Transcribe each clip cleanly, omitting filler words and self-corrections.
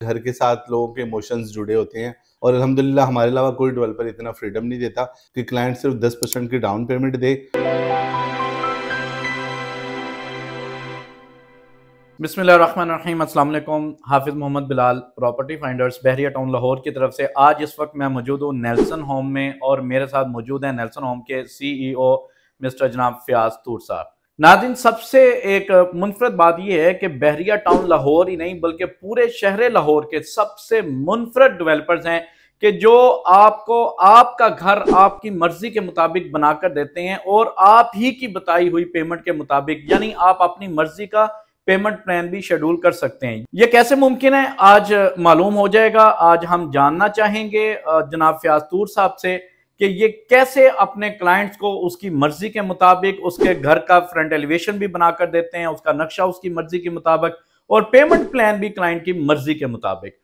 घर के साथ लोगों के इमोशंस जुड़े होते हैं और अल्हम्दुलिल्लाह हमारे अलावा कोई डेवलपर इतना फ्रीडम नहीं देता कि क्लाइंट सिर्फ 10% की डाउन पेमेंट दे। बिस्मिल्लाहिर्रहमानिर्रहीम, अस्सलाम वालेकुम। हाफिज़ मोहम्मद बिलाल, प्रॉपर्टी फाइंडर्स बहरिया टाउन लाहौर की तरफ से आज इस वक्त मैं मौजूद हूँ नेल्सन होम में और मेरे साथ मौजूद हैं नेल्सन होम के CEO मिस्टर जनाब फयाज तूर साहब। नाज़रीन, सबसे एक मुनफरद बात यह है कि बहरिया टाउन लाहौर ही नहीं बल्कि पूरे शहर लाहौर के सबसे मुनफरद डेवलपर्स हैं कि जो आपको आपका घर आपकी मर्जी के मुताबिक बनाकर देते हैं और आप ही की बताई हुई पेमेंट के मुताबिक, यानी आप अपनी मर्जी का पेमेंट प्लान भी शेड्यूल कर सकते हैं। ये कैसे मुमकिन है आज मालूम हो जाएगा। आज हम जानना चाहेंगे जनाब फयाज तूर साहब से कि ये कैसे अपने क्लाइंट्स को उसकी मर्जी के मुताबिक उसके घर का फ्रंट एलिवेशन भी बनाकर देते हैं, उसका नक्शा उसकी मर्जी के मुताबिक और पेमेंट प्लान भी क्लाइंट की मर्जी के मुताबिक।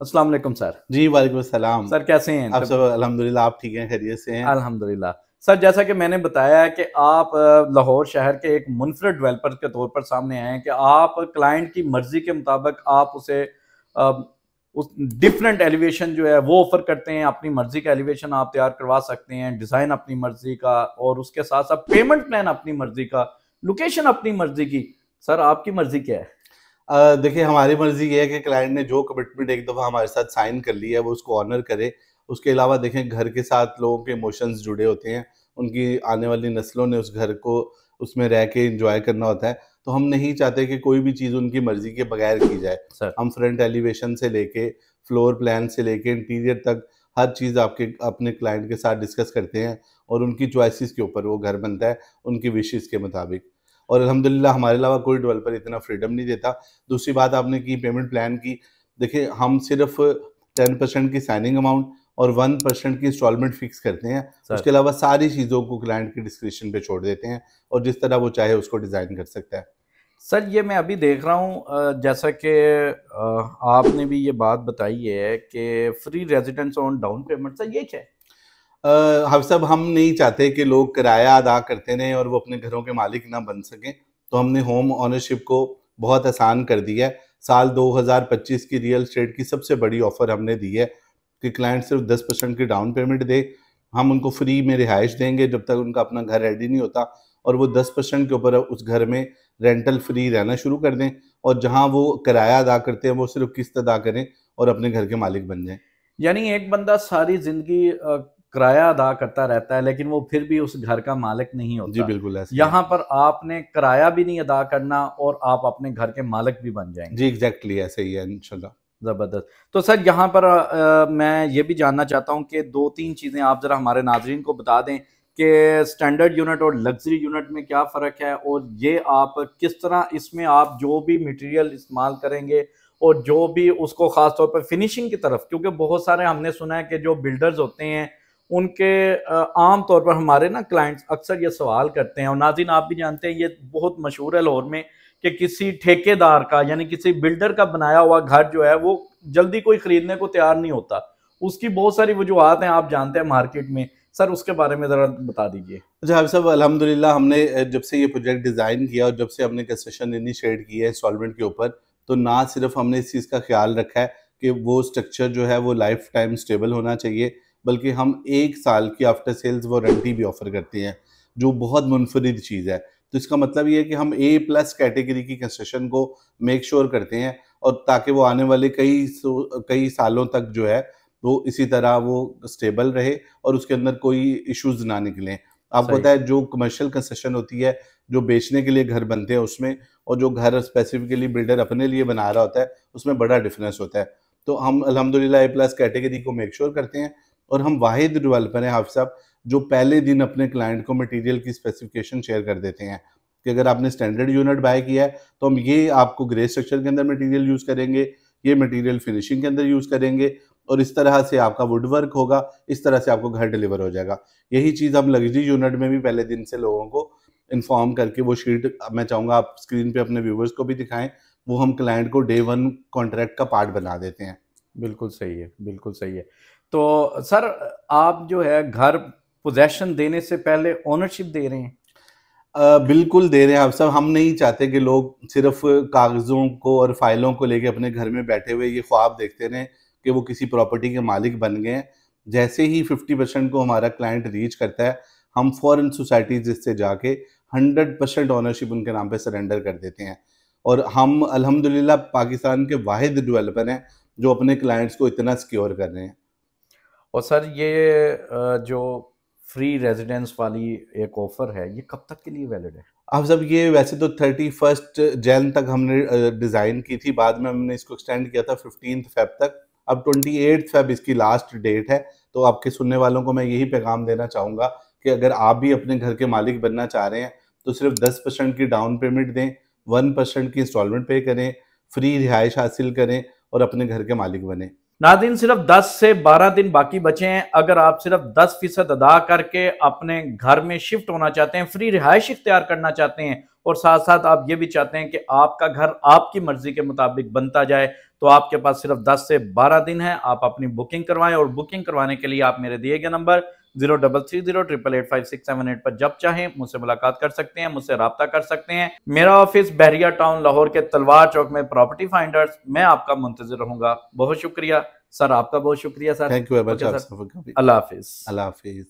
अस्सलाम वालेकुम सर। जी वालेकुम सलाम। सर कैसे हैं? आप सब अल्हम्दुलिल्लाह, आप ठीक हैं, खैरियत से हैं? अल्हम्दुलिल्लाह। सर, जैसा कि मैंने बताया कि आप लाहौर शहर के एक मुनफरद डेवलपर के तौर पर सामने आए हैं कि आप क्लाइंट की मर्जी के मुताबिक आप उसे उस डिफरेंट एलिवेशन जो है वो ऑफर करते हैं। अपनी मर्जी का एलिवेशन आप तैयार करवा सकते हैं, डिज़ाइन अपनी मर्जी का और उसके साथ साथ पेमेंट प्लान अपनी मर्जी का, लोकेशन अपनी मर्जी की। सर, आपकी मर्जी क्या है? देखिए, हमारी मर्जी ये है कि क्लाइंट ने जो कमिटमेंट एक दफ़ा हमारे साथ साइन कर ली है वो उसको ऑनर करे। उसके अलावा देखें, घर के साथ लोगों के इमोशंस जुड़े होते हैं, उनकी आने वाली नस्लों ने उस घर को उसमें रह के एंजॉय करना होता है। तो हम नहीं चाहते कि कोई भी चीज़ उनकी मर्जी के बगैर की जाए। सर, हम फ्रंट एलिवेशन से लेके फ्लोर प्लान से लेके इंटीरियर तक हर चीज़ आपके अपने क्लाइंट के साथ डिस्कस करते हैं और उनकी चॉइसेस के ऊपर वो घर बनता है, उनकी विशेज़ के मुताबिक। और अल्हम्दुलिल्लाह हमारे अलावा कोई डेवलपर इतना फ्रीडम नहीं देता। दूसरी बात आपने की पेमेंट प्लान की, देखिए हम सिर्फ 10% की साइनिंग अमाउंट और 1% की इंस्टॉलमेंट फिक्स करते हैं। सर, उसके अलावा सारी चीज़ों को क्लाइंट की डिस्क्रिप्शन पे छोड़ देते हैं और जिस तरह वो चाहे उसको डिज़ाइन कर सकता है। सर, ये मैं अभी देख रहा हूँ जैसा कि आपने भी ये बात बताई है कि free residence on down payment. Sir, ये क्या है? हम सब हम नहीं चाहते कि लोग किराया अदा करते रहें और वो अपने घरों के मालिक ना बन सकें। तो हमने होम ओनरशिप को बहुत आसान कर दिया है। साल 2025 की रियल एस्टेट की सबसे बड़ी ऑफ़र हमने दी है कि क्लाइंट सिर्फ 10% की डाउन पेमेंट दे, हम उनको फ्री में रिहाइश देंगे जब तक उनका अपना घर रेडी नहीं होता और वो 10% के ऊपर उस घर में रेंटल फ्री रहना शुरू कर दें और जहाँ वो किराया अदा करते हैं वो सिर्फ किस्त अदा करें और अपने घर के मालिक बन जाएँ। यानी एक बंदा सारी जिंदगी किराया अदा करता रहता है लेकिन वो फिर भी उस घर का मालिक नहीं जी, होता। बिल्कुल ऐसे ही है। यहाँ पर आपने किराया भी नहीं अदा करना और आप अपने घर के मालिक भी बन जाएंगे। जी, एग्ज़ैक्टली ऐसे ही है इंशाल्लाह। ज़बरदस्त। तो सर, यहाँ पर मैं ये भी जानना चाहता हूँ कि दो तीन चीज़ें आप ज़रा हमारे नाजरीन को बता दें कि स्टैंडर्ड यूनिट और लग्जरी यूनिट में क्या फ़र्क है और ये आप किस तरह इसमें आप जो भी मटेरियल इस्तेमाल करेंगे और जो भी उसको ख़ास तौर पर फिनिशिंग की तरफ, क्योंकि बहुत सारे हमने सुना है कि जो बिल्डर्स होते हैं उनके आम तौर पर हमारे ना क्लाइंट्स अक्सर ये सवाल करते हैं और नाज़रीन आप भी जानते हैं ये बहुत मशहूर है लाहौर में कि किसी ठेकेदार का यानी किसी बिल्डर का बनाया हुआ घर जो है वो जल्दी कोई खरीदने को तैयार नहीं होता। उसकी बहुत सारी वजूहात हैं, आप जानते हैं मार्केट में। सर, उसके बारे में ज़रा बता दीजिए। अच्छा, हम सब अल्हम्दुलिल्लाह हमने जब से ये प्रोजेक्ट डिज़ाइन किया और जब से हमने कंस्ट्रक्शन इनिशिएट की है इंस्टॉलमेंट के ऊपर, तो ना सिर्फ हमने इस चीज़ का ख़्याल रखा है कि वो स्ट्रक्चर जो है वो लाइफ टाइम स्टेबल होना चाहिए, बल्कि हम 1 साल की आफ्टर सेल्स वारंटी भी ऑफ़र करते हैं, जो बहुत मुनफ़रिद चीज़ है। तो इसका मतलब ये है कि हम A+ कैटेगरी की कंस्ट्रक्शन को मेक श्योर करते हैं और ताकि वो आने वाले कई सालों तक जो है, वो इसी तरह वो स्टेबल रहे और उसके अंदर कोई इश्यूज़ ना निकलें। आपको सही। पता है जो कमर्शियल कंस्ट्रक्शन होती है, जो बेचने के लिए घर बनते हैं उसमें और जो घर स्पेसिफिकली बिल्डर अपने लिए बना रहा होता है, उसमें बड़ा डिफरेंस होता है। तो हम अल्हम्दुलिल्लाह A+ कैटेगरी को मेक श्योर करते हैं और हम वाहिद डेवलपर हैं हाफ़िज़ साहब, जो पहले दिन अपने क्लाइंट को मटीरियल की स्पेसिफिकेशन शेयर कर देते हैं कि अगर आपने स्टैंडर्ड यूनिट बाय किया है, तो हम ये आपको ग्रे स्ट्रक्चर के अंदर मटीरियल यूज़ करेंगे, ये मटीरियल फिनिशिंग के अंदर यूज़ करेंगे और इस तरह से आपका वुड वर्क होगा, इस तरह से आपको घर डिलीवर हो जाएगा। यही चीज़ हम लग्जरी यूनिट में भी पहले दिन से लोगों को इन्फॉर्म करके वो शीट मैं चाहूँगा आप स्क्रीन पे अपने व्यूवर्स को भी दिखाएँ, वो हम क्लाइंट को डे 1 कॉन्ट्रैक्ट का पार्ट बना देते हैं। बिल्कुल सही है, बिल्कुल सही है। तो सर, आप जो है घर पोज़ेशन देने से पहले ओनरशिप दे रहे हैं? बिल्कुल दे रहे हैं आप सब। हम नहीं चाहते कि लोग सिर्फ कागज़ों को और फाइलों को लेके अपने घर में बैठे हुए ये ख्वाब देखते रहें कि वो किसी प्रॉपर्टी के मालिक बन गए हैं। जैसे ही 50% को हमारा क्लाइंट रीच करता है, हम फ़ौरन सोसाइटीज़ से जाके 100% ओनरशिप उनके नाम पे सरेंडर कर देते हैं। और हम अल्हम्दुलिल्लाह पाकिस्तान के वाहिद डेवलपर हैं जो अपने क्लाइंट्स को इतना सिक्योर कर रहे हैं। और सर ये जो फ्री रेजिडेंस वाली एक ऑफर है, ये कब तक के लिए वैलिड है? अब सब ये वैसे तो 31 जैन तक हमने डिज़ाइन की थी, बाद में हमने इसको एक्सटेंड किया था 15 फ़ेब तक। अब 28 फ़ेब इसकी लास्ट डेट है। तो आपके सुनने वालों को मैं यही पैगाम देना चाहूँगा कि अगर आप भी अपने घर के मालिक बनना चाह रहे हैं तो सिर्फ 10% की डाउन पेमेंट दें, 1% की इंस्टॉलमेंट पे करें, फ्री रिहाइश हासिल करें और अपने घर के मालिक बने। नाज़रीन, सिर्फ 10 से 12 दिन बाकी बचे हैं। अगर आप सिर्फ 10% अदा करके अपने घर में शिफ्ट होना चाहते हैं, फ्री रिहाइश इख्तियार करना चाहते हैं और साथ साथ आप ये भी चाहते हैं कि आपका घर आपकी मर्जी के मुताबिक बनता जाए, तो आपके पास सिर्फ 10 से 12 दिन है। आप अपनी बुकिंग करवाएं और बुकिंग करवाने के लिए आप मेरे दिए गए नंबर 0330888567 पर जब चाहें मुझसे मुलाकात कर सकते हैं, मुझसे रब्ता कर सकते हैं। मेरा ऑफिस बहरिया टाउन लाहौर के तलवार चौक में प्रॉपर्टी फाइंडर्स। मैं आपका मुंतजिर रहूंगा। बहुत शुक्रिया सर, आपका बहुत शुक्रिया sir. Thank you very much. Okay sir, Allah Hafiz. Allah Hafiz.